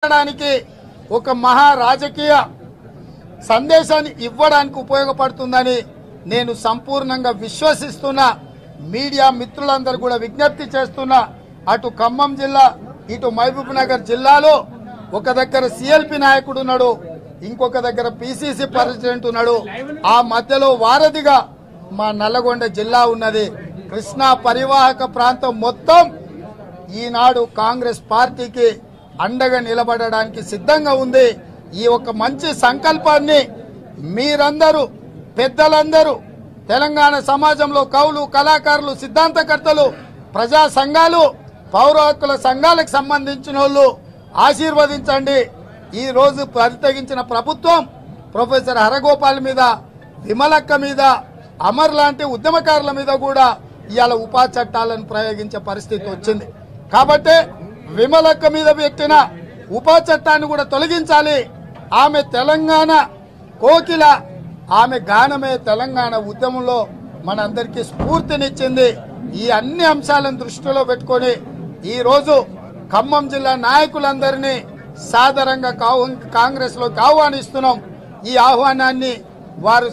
చేయడానికి ఒక మహా రాజకీయ సందేశాన్ని ఇవ్వడానికి ఉపయోగపడుతుందని నేను సంపూర్ణంగా విశ్వసిస్తున్నా। మీడియా మిత్రులందరూ కూడా విజ్ఞప్తి చేస్తున్నా। అటు ఖమ్మం జిల్లా ఇటు మహబూబ్ నగర్ జిల్లాలో ఒక దగ్గర సిఎల్పి నాయకుడు ఉన్నాడు, ఇంకొక దగ్గర పిసిసి ప్రెసిడెంట్ ఉన్నాడు, ఆ మధ్యలో వారధిగా మా నల్లగొండ జిల్లా ఉన్నది। కృష్ణా పరివాహక ప్రాంతం మొత్తం ఈనాడు కాంగ్రెస్ పార్టీకి అండగా నిలబడడానికి సిద్ధంగా ఉంది। ఈ ఒక మంచి సంకల్పాన్ని మీరందరూ పెద్దలందరూ తెలంగాణ సమాజంలో కవులు, కళాకారులు, సిద్ధాంతకర్తలు, ప్రజా సంఘాలు, పౌర హక్కుల సంఘాలకు సంబంధించిన వాళ్ళు ఆశీర్వదించండి। ఈ రోజు పరితగించిన ప్రభుత్వం ప్రొఫెసర్ హరగోపాల్ మీద, విమలక్క మీద, అమర్ లాంటి ఉద్యమకారుల మీద కూడా ఇవాళ ఉపా చట్టాలను ప్రయోగించే పరిస్థితి వచ్చింది। కాబట్టి విమలక్క మీద పెట్టిన ఉపా చట్టాన్ని కూడా తొలగించాలి। ఆమె తెలంగాణ కోకిల, ఆమె గానమే తెలంగాణ ఉద్యమంలో మనందరికీ స్ఫూర్తినిచ్చింది। ఈ అన్ని అంశాలను దృష్టిలో పెట్టుకొని ఈ రోజు ఖమ్మం జిల్లా నాయకులందరినీ సాదరంగా కాంగ్రెస్ లోకి ఆహ్వానిస్తున్నాం। ఈ ఆహ్వానాన్ని వారు